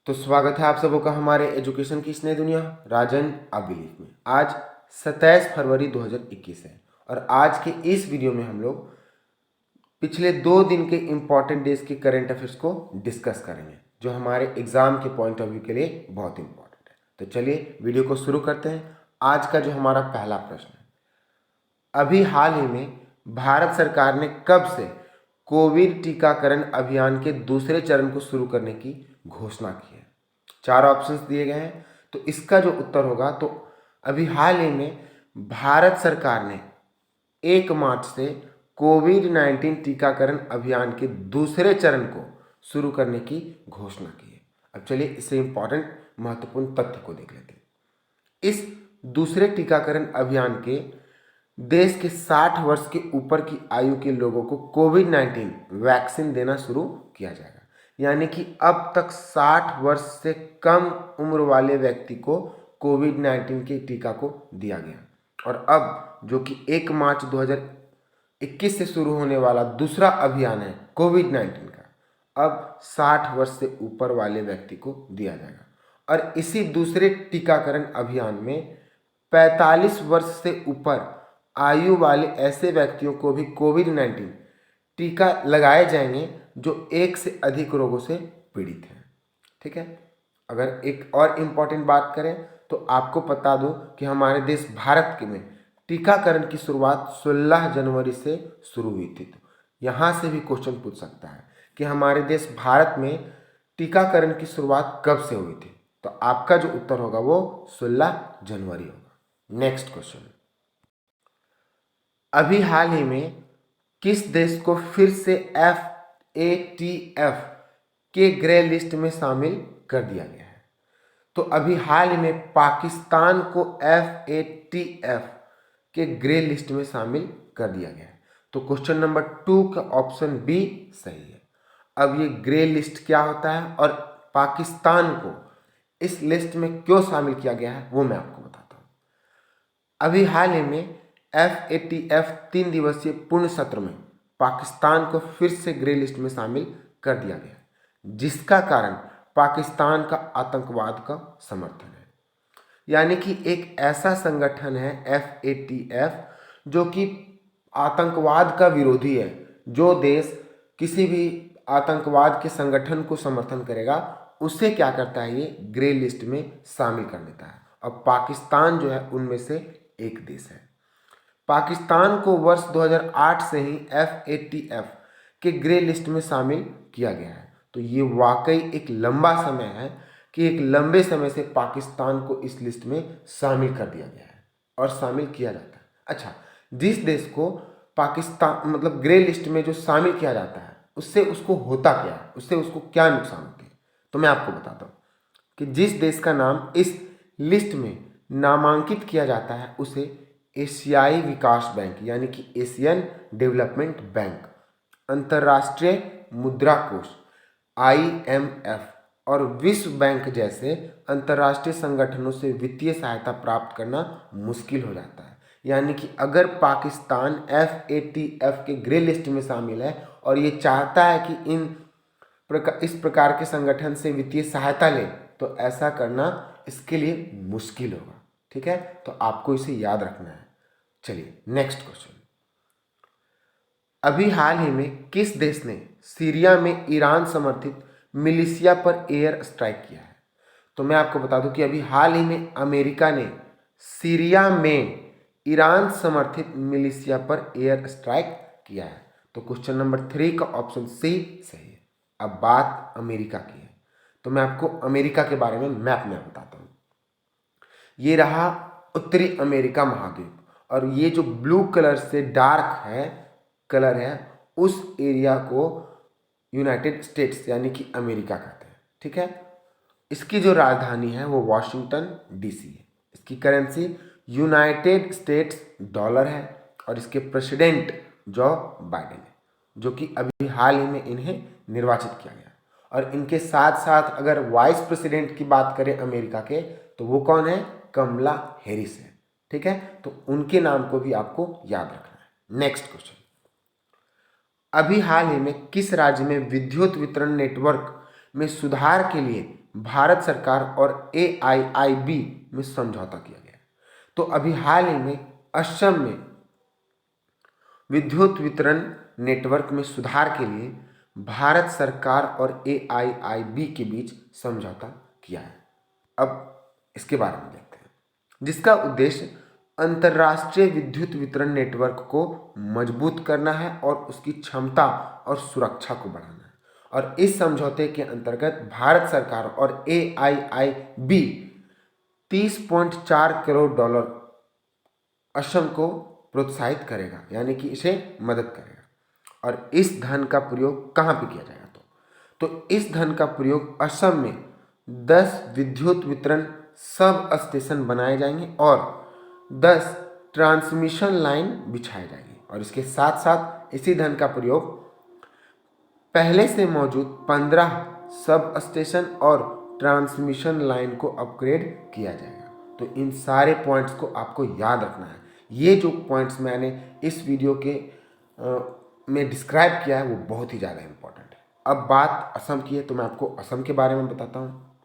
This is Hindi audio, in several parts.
तो स्वागत है आप सबों का हमारे एजुकेशन की इस नई दुनिया राजन अबिलीफ में। आज 27 फरवरी 2021 है और आज के इस वीडियो में हम लोग पिछले 2 दिन के इम्पॉर्टेंट डेज के करंट अफेयर्स को डिस्कस करेंगे जो हमारे एग्जाम के पॉइंट ऑफ व्यू के लिए बहुत इंपॉर्टेंट है। तो चलिए वीडियो को शुरू करते हैं। आज का जो हमारा पहला प्रश्न है, अभी हाल ही में भारत सरकार ने कब से कोविड टीकाकरण अभियान के दूसरे चरण को शुरू करने की घोषणा की है? 4 ऑप्शंस दिए गए हैं, तो इसका जो उत्तर होगा तो अभी हाल ही में भारत सरकार ने 1 मार्च से कोविड-19 टीकाकरण अभियान के दूसरे चरण को शुरू करने की घोषणा की है। अब चलिए इससे इंपॉर्टेंट महत्वपूर्ण तथ्य को देख लेते हैं। इस दूसरे टीकाकरण अभियान के देश के 60 वर्ष के ऊपर की आयु के लोगों को कोविड-19 वैक्सीन देना शुरू किया जाएगा। यानी कि अब तक 60 वर्ष से कम उम्र वाले व्यक्ति को कोविड-19 के टीका को दिया गया और अब जो कि 1 मार्च 2021 से शुरू होने वाला दूसरा अभियान है कोविड-19 का, अब 60 वर्ष से ऊपर वाले व्यक्ति को दिया जाएगा। और इसी दूसरे टीकाकरण अभियान में 45 वर्ष से ऊपर आयु वाले ऐसे व्यक्तियों को भी कोविड-19 टीका लगाए जाएंगे जो 1 से अधिक रोगों से पीड़ित हैं। ठीक है, अगर एक और इम्पॉर्टेंट बात करें तो आपको बता दूं कि हमारे देश भारत में टीकाकरण की शुरुआत 16 जनवरी से शुरू हुई थी। तो यहाँ से भी क्वेश्चन पूछ सकता है कि हमारे देश भारत में टीकाकरण की शुरुआत कब से हुई थी, तो आपका जो उत्तर होगा वो 16 जनवरी होगा। नेक्स्ट क्वेश्चन, अभी हाल ही में किस देश को फिर से FATF के ग्रे लिस्ट में शामिल कर दिया गया है? तो अभी हाल ही में पाकिस्तान को FATF के ग्रे लिस्ट में शामिल कर दिया गया है। तो क्वेश्चन नंबर 2 का ऑप्शन बी सही है। अब ये ग्रे लिस्ट क्या होता है और पाकिस्तान को इस लिस्ट में क्यों शामिल किया गया है वो मैं आपको बताता हूँ। अभी हाल ही में FATF 3 दिवसीय पूर्ण सत्र में पाकिस्तान को फिर से ग्रे लिस्ट में शामिल कर दिया गया, जिसका कारण पाकिस्तान का आतंकवाद का समर्थन है। यानी कि एक ऐसा संगठन है FATF जो कि आतंकवाद का विरोधी है। जो देश किसी भी आतंकवाद के संगठन को समर्थन करेगा उसे क्या करता है, ये ग्रे लिस्ट में शामिल कर देता है। और पाकिस्तान जो है उनमें से एक देश है। पाकिस्तान को वर्ष 2008 से ही FATF के ग्रे लिस्ट में शामिल किया गया है। तो ये वाकई एक लंबा समय है कि एक लंबे समय से पाकिस्तान को इस लिस्ट में शामिल कर दिया गया है और शामिल किया जाता है। अच्छा, जिस देश को पाकिस्तान मतलब ग्रे लिस्ट में जो शामिल किया जाता है उससे उसको होता क्या है, उससे उसको क्या नुकसान होते हैं, तो मैं आपको बताता हूँ कि जिस देश का नाम इस लिस्ट में नामांकित किया जाता है उसे एशियाई विकास बैंक यानी कि एशियन डेवलपमेंट बैंक, अंतर्राष्ट्रीय मुद्रा कोष IMF और विश्व बैंक जैसे अंतर्राष्ट्रीय संगठनों से वित्तीय सहायता प्राप्त करना मुश्किल हो जाता है। यानी कि अगर पाकिस्तान FATF के ग्रे लिस्ट में शामिल है और ये चाहता है कि इस प्रकार के संगठन से वित्तीय सहायता ले, तो ऐसा करना इसके लिए मुश्किल होगा। ठीक है, तो आपको इसे याद रखना है। चलिए नेक्स्ट क्वेश्चन, अभी हाल ही में किस देश ने सीरिया में ईरान समर्थित मिलिशिया पर एयर स्ट्राइक किया है? तो मैं आपको बता दूं कि अभी हाल ही में अमेरिका ने सीरिया में ईरान समर्थित मिलिशिया पर एयर स्ट्राइक किया है। तो क्वेश्चन नंबर 3 का ऑप्शन सी सही है। अब बात अमेरिका की है, तो मैं आपको अमेरिका के बारे में मैप में बताता हूँ। ये रहा उत्तरी अमेरिका महाद्वीप और ये जो ब्लू कलर से डार्क है कलर है उस एरिया को यूनाइटेड स्टेट्स यानी कि अमेरिका कहते हैं। ठीक है, इसकी जो राजधानी है वो वाशिंगटन DC है। इसकी करेंसी यूनाइटेड स्टेट्स डॉलर है और इसके प्रेसिडेंट जो बाइडेन है, जो कि अभी हाल ही में इन्हें निर्वाचित किया गया। और इनके साथ साथ अगर वाइस प्रेसिडेंट की बात करें अमेरिका के, तो वो कौन है, कमला हैरिस है। ठीक है, तो उनके नाम को भी आपको याद रखना है। नेक्स्ट क्वेश्चन, अभी हाल ही में किस राज्य में विद्युत वितरण नेटवर्क में सुधार के लिए भारत सरकार और AIIB में समझौता किया गया है। तो अभी हाल ही में असम में विद्युत वितरण नेटवर्क में सुधार के लिए भारत सरकार और AIIB के बीच समझौता किया है। अब इसके बारे में देखते हैं, जिसका उद्देश्य अंतर्राष्ट्रीय विद्युत वितरण नेटवर्क को मजबूत करना है और उसकी क्षमता और सुरक्षा को बढ़ाना है। और इस समझौते के अंतर्गत भारत सरकार और AIIB $30.4 करोड़ असम को प्रोत्साहित करेगा, यानी कि इसे मदद करेगा। और इस धन का प्रयोग कहाँ पे किया जाएगा? तो इस धन का प्रयोग असम में 10 विद्युत वितरण सब स्टेशन बनाए जाएंगे और 10 ट्रांसमिशन लाइन बिछाए जाएंगे। और इसके साथ साथ इसी धन का प्रयोग पहले से मौजूद 15 सब स्टेशन और ट्रांसमिशन लाइन को अपग्रेड किया जाएगा। तो इन सारे पॉइंट्स को आपको याद रखना है। ये जो पॉइंट्स मैंने इस वीडियो के में डिस्क्राइब किया है वो बहुत ही ज़्यादा इम्पोर्टेंट है। अब बात असम की है, तो मैं आपको असम के बारे में बताता हूँ।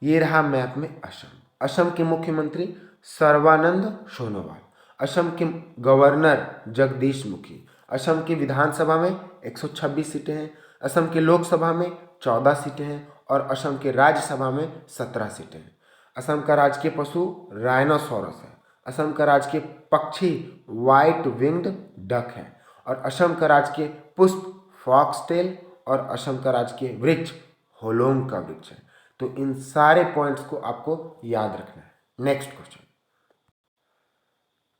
ये रहा मैप में असम। असम के मुख्यमंत्री सर्बानंद सोनोवाल, असम के गवर्नर जगदीश मुखी, असम की विधानसभा में 126 सीटें हैं, असम के लोकसभा में 14 सीटें हैं और असम के राज्यसभा में 17 सीटें हैं। असम का राजकीय पशु राइनोसोरस है। असम का राजकीय पक्षी व्हाइट विंग्ड डक है और असम का राजकीय पुष्प फॉक्सटेल और असम का राजकीय वृक्ष होलोंग का वृक्ष है। तो इन सारे पॉइंट्स को आपको याद रखना है। नेक्स्ट क्वेश्चन,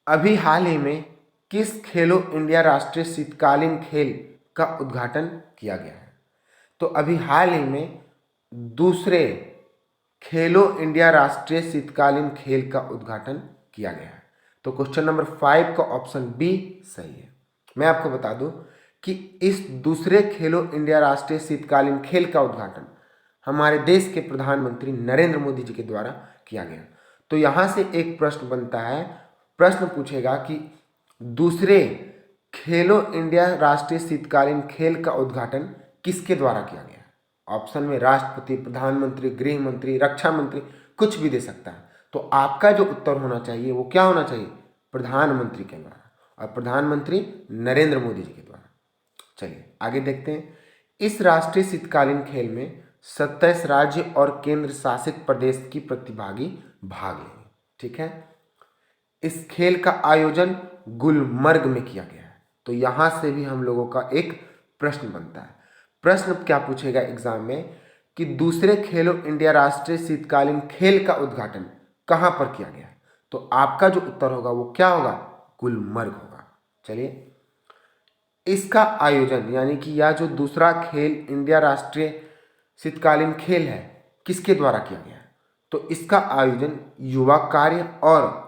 अभी हाल ही में किस खेलो इंडिया राष्ट्रीय शीतकालीन खेल का उद्घाटन किया गया है? तो अभी हाल ही में दूसरे खेलो इंडिया राष्ट्रीय शीतकालीन खेल का उद्घाटन किया गया है। तो क्वेश्चन नंबर 5 का ऑप्शन बी सही है। मैं आपको बता दूं कि इस दूसरे खेलो इंडिया राष्ट्रीय शीतकालीन खेल का उद्घाटन हमारे देश के प्रधानमंत्री नरेंद्र मोदी जी के द्वारा किया गया। तो यहाँ से एक प्रश्न बनता है, प्रश्न पूछेगा कि दूसरे खेलो इंडिया राष्ट्रीय शीतकालीन खेल का उद्घाटन किसके द्वारा किया गया? ऑप्शन में राष्ट्रपति, प्रधानमंत्री, गृह मंत्री, रक्षा मंत्री, कुछ भी दे सकता है। तो आपका जो उत्तर होना चाहिए वो क्या होना चाहिए? प्रधानमंत्री के द्वारा, और प्रधानमंत्री नरेंद्र मोदी जी के द्वारा। चलिए आगे देखते हैं। इस राष्ट्रीय शीतकालीन खेल में 27 राज्य और केंद्र शासित प्रदेश की प्रतिभागी भाग लेंगे। ठीक है, इस खेल का आयोजन गुलमर्ग में किया गया है। तो यहां से भी हम लोगों का एक प्रश्न बनता है। प्रश्न क्या पूछेगा एग्जाम में कि दूसरे खेलो इंडिया राष्ट्रीय शीतकालीन खेल का उद्घाटन कहां पर किया गया है? तो आपका जो उत्तर होगा वो क्या होगा? गुलमर्ग होगा। चलिए, इसका आयोजन यानी कि यह जो दूसरा खेल इंडिया राष्ट्रीय शीतकालीन खेल है किसके द्वारा किया गया है? तो इसका आयोजन युवा कार्य और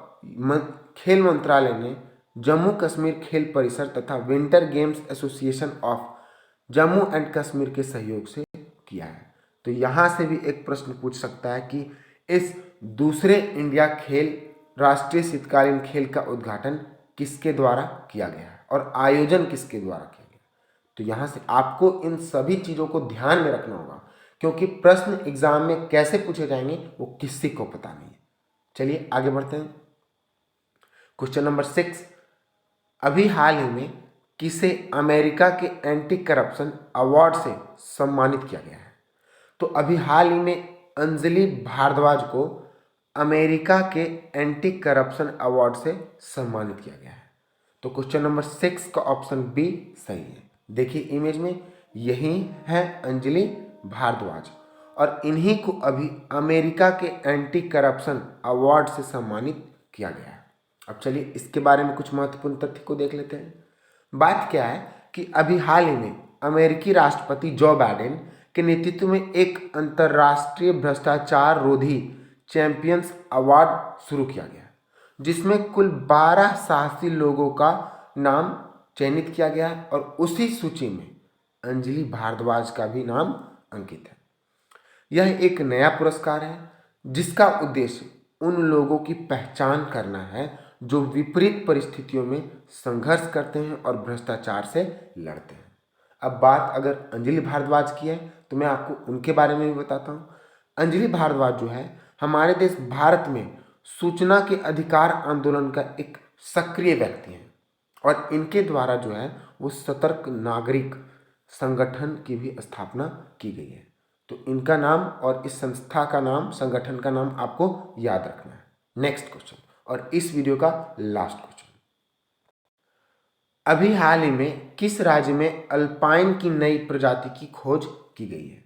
खेल मंत्रालय ने जम्मू कश्मीर खेल परिसर तथा winter games association of Jammu and Kashmir के सहयोग से किया है। तो यहाँ से भी एक प्रश्न पूछ सकता है कि इस दूसरे इंडिया खेल राष्ट्रीय शीतकालीन खेल का उद्घाटन किसके द्वारा किया गया है और आयोजन किसके द्वारा किया गया। तो यहाँ से आपको इन सभी चीज़ों को ध्यान में रखना होगा, क्योंकि प्रश्न एग्जाम में कैसे पूछे जाएंगे वो किसी को पता नहीं है। चलिए आगे बढ़ते हैं। क्वेश्चन नंबर 6, अभी हाल ही में किसे अमेरिका के एंटी करप्शन अवार्ड से सम्मानित किया गया है? तो अभी हाल ही में अंजलि भारद्वाज को अमेरिका के एंटी करप्शन अवार्ड से सम्मानित किया गया है। तो क्वेश्चन नंबर 6 का ऑप्शन बी सही है। देखिए इमेज में यही है अंजलि भारद्वाज और इन्हीं को अभी अमेरिका के एंटी करप्शन अवार्ड से सम्मानित किया गया है। अब चलिए इसके बारे में कुछ महत्वपूर्ण तथ्य को देख लेते हैं। बात क्या है कि अभी हाल ही में अमेरिकी राष्ट्रपति जो बाइडेन के नेतृत्व में एक अंतर्राष्ट्रीय भ्रष्टाचार रोधी चैंपियंस अवार्ड शुरू किया गया, जिसमें कुल 12 साहसी लोगों का नाम चयनित किया गया है और उसी सूची में अंजलि भारद्वाज का भी नाम अंकित है। यह एक नया पुरस्कार है जिसका उद्देश्य उन लोगों की पहचान करना है जो विपरीत परिस्थितियों में संघर्ष करते हैं और भ्रष्टाचार से लड़ते हैं। अब बात अगर अंजलि भारद्वाज की है तो मैं आपको उनके बारे में भी बताता हूँ। अंजलि भारद्वाज जो है हमारे देश भारत में सूचना के अधिकार आंदोलन का एक सक्रिय व्यक्ति हैं और इनके द्वारा जो है वो सतर्क नागरिक संगठन की भी स्थापना की गई है। तो इनका नाम और इस संस्था का नाम, संगठन का नाम आपको याद रखना है। नेक्स्ट क्वेश्चन और इस वीडियो का लास्ट क्वेश्चन, अभी हाल ही में किस राज्य में अल्पाइन की नई प्रजाति की खोज की गई है?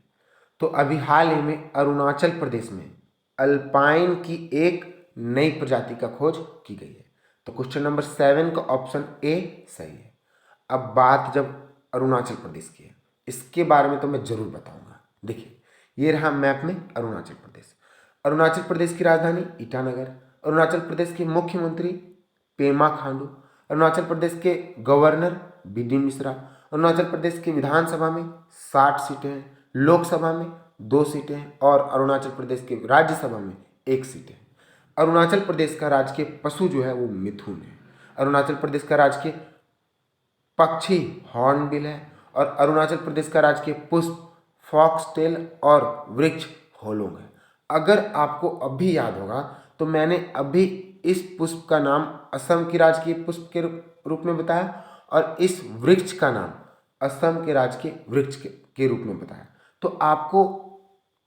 तो अभी हाल ही में अरुणाचल प्रदेश में अल्पाइन की एक नई प्रजाति का खोज की गई है। तो क्वेश्चन नंबर 7 का ऑप्शन ए सही है। अब बात जब अरुणाचल प्रदेश की है, इसके बारे में तो मैं जरूर बताऊंगा। देखिए, ये रहा मैप में अरुणाचल प्रदेश। अरुणाचल प्रदेश की राजधानी ईटानगर, अरुणाचल प्रदेश के मुख्यमंत्री पेमा खांडू, अरुणाचल प्रदेश के गवर्नर बी.डी. मिश्रा, अरुणाचल प्रदेश की विधानसभा में 60 सीटें हैं, लोकसभा में 2 सीटें हैं और अरुणाचल प्रदेश के राज्यसभा में 1 सीट है। अरुणाचल प्रदेश का राजकीय पशु जो है वो मिथुन है। अरुणाचल प्रदेश का राजकीय पक्षी हॉर्नबिल है और अरुणाचल प्रदेश का राजकीय पुष्प फॉक्सटेल और वृक्ष होलोंग है। अगर आपको अभी याद होगा तो मैंने अभी इस पुष्प का नाम असम की राजकीय पुष्प के रूप में बताया और इस वृक्ष का नाम असम के राजकीय वृक्ष के रूप में बताया। तो आपको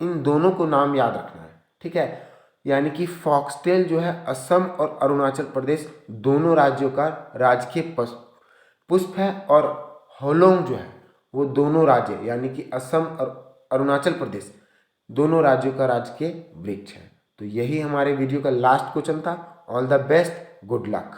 इन दोनों को नाम याद रखना है, ठीक है। यानी कि फॉक्सटेल जो है असम और अरुणाचल प्रदेश दोनों राज्यों का राजकीय पुष्प है और होलोंग जो है वो दोनों राज्य यानी कि असम और अरुणाचल प्रदेश दोनों राज्यों का राजकीय वृक्ष है। तो यही हमारे वीडियो का लास्ट क्वेश्चन था। All the best, good luck.